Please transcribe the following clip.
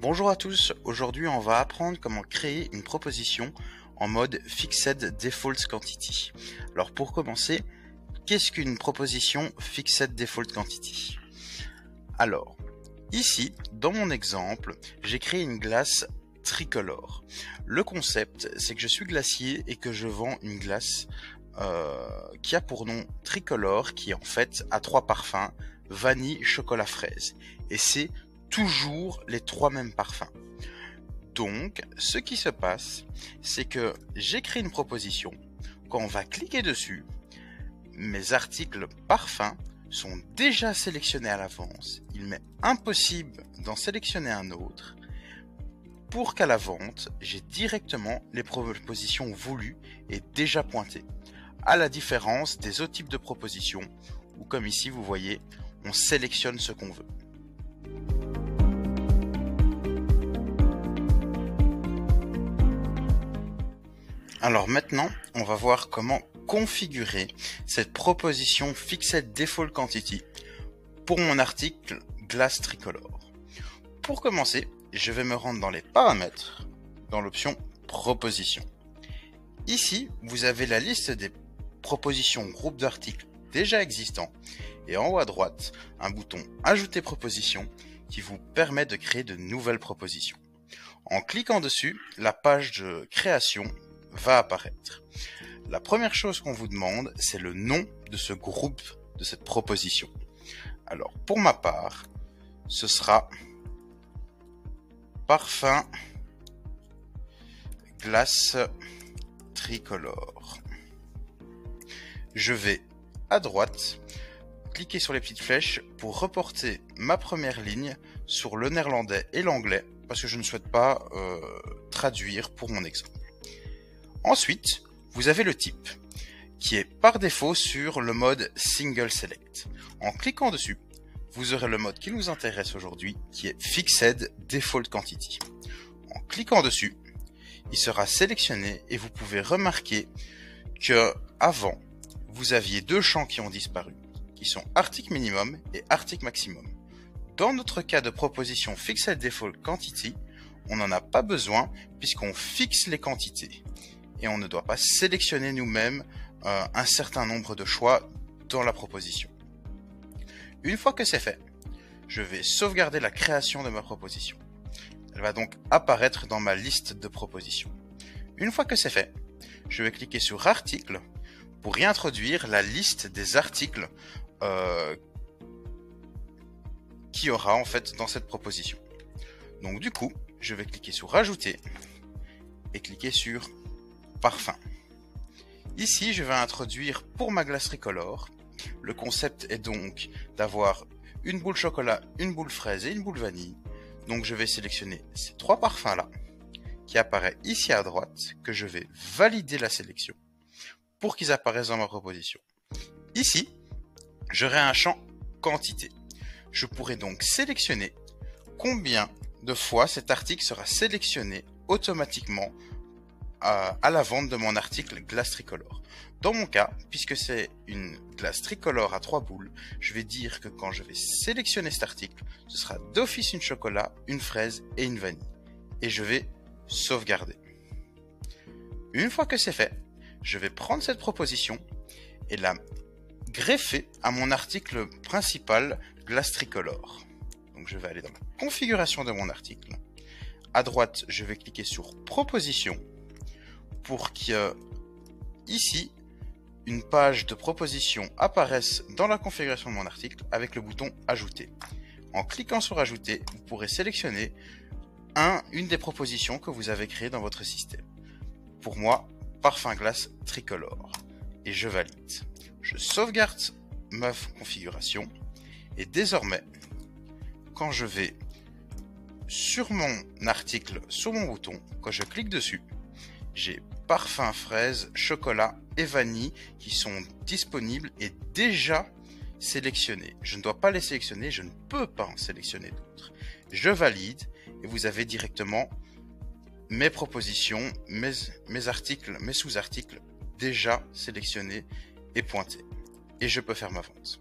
Bonjour à tous, aujourd'hui on va apprendre comment créer une proposition en mode Fixed Default Quantity. Alors pour commencer, qu'est-ce qu'une proposition Fixed Default Quantity? Alors, ici, dans mon exemple, j'ai créé une glace tricolore. Le concept, c'est que je suis glacier et que je vends une glace qui a pour nom tricolore, qui en fait a 3 parfums, vanille, chocolat, fraise. Et c'est toujours les 3 mêmes parfums. Donc, ce qui se passe, c'est que j'ai créé une proposition. Quand on va cliquer dessus, mes articles parfums sont déjà sélectionnés à l'avance. Il m'est impossible d'en sélectionner un autre pour qu'à la vente, j'ai directement les propositions voulues et déjà pointées. À la différence des autres types de propositions où, comme ici, vous voyez, on sélectionne ce qu'on veut. Alors maintenant, on va voir comment configurer cette proposition Fixed Default Quantity pour mon article glace tricolore. Pour commencer, je vais me rendre dans les paramètres, dans l'option proposition. Ici, vous avez la liste des propositions groupes d'articles déjà existants et en haut à droite, un bouton ajouter proposition qui vous permet de créer de nouvelles propositions. En cliquant dessus, la page de création va apparaître. La première chose qu'on vous demande, c'est le nom de ce groupe, de cette proposition. Alors, pour ma part, ce sera parfum glace tricolore. Je vais à droite, cliquer sur les petites flèches pour reporter ma première ligne sur le néerlandais et l'anglais, parce que je ne souhaite pas traduire pour mon exemple. Ensuite, vous avez le type, qui est par défaut sur le mode Single Select. En cliquant dessus, vous aurez le mode qui nous intéresse aujourd'hui, qui est Fixed Default Quantity. En cliquant dessus, il sera sélectionné et vous pouvez remarquer que avant, vous aviez deux champs qui ont disparu, qui sont article minimum et article maximum. Dans notre cas de proposition Fixed Default Quantity, on n'en a pas besoin puisqu'on fixe les quantités. Et on ne doit pas sélectionner nous-mêmes un certain nombre de choix dans la proposition. Une fois que c'est fait, je vais sauvegarder la création de ma proposition. Elle va donc apparaître dans ma liste de propositions. Une fois que c'est fait, je vais cliquer sur Article pour réintroduire la liste des articles qu'il y aura en fait dans cette proposition. Donc du coup, je vais cliquer sur Rajouter et cliquer sur Parfum. Ici, je vais introduire pour ma glace tricolore. Le concept est donc d'avoir une boule chocolat, une boule fraise et une boule vanille. Donc je vais sélectionner ces 3 parfums là, qui apparaissent ici à droite, que je vais valider la sélection pour qu'ils apparaissent dans ma proposition. Ici, j'aurai un champ quantité. Je pourrai donc sélectionner combien de fois cet article sera sélectionné automatiquement à la vente de mon article glace tricolore. Dans mon cas, puisque c'est une glace tricolore à 3 boules, je vais dire que quand je vais sélectionner cet article, ce sera d'office une chocolat, une fraise et une vanille. Et je vais sauvegarder. Une fois que c'est fait, je vais prendre cette proposition et la greffer à mon article principal glace tricolore. Donc je vais aller dans la configuration de mon article. À droite, je vais cliquer sur proposition pour que ici, une page de proposition apparaisse dans la configuration de mon article avec le bouton ajouter. En cliquant sur ajouter, vous pourrez sélectionner une des propositions que vous avez créées dans votre système. Pour moi, parfum glace tricolore. Et je valide. Je sauvegarde ma configuration et désormais, quand je vais sur mon article, sur mon bouton, quand je clique dessus, j'ai parfum fraise, chocolat et vanille qui sont disponibles et déjà sélectionnés. Je ne dois pas les sélectionner, je ne peux pas en sélectionner d'autres. Je valide et vous avez directement mes propositions, mes articles, mes sous-articles déjà sélectionnés et pointés. Et je peux faire ma vente.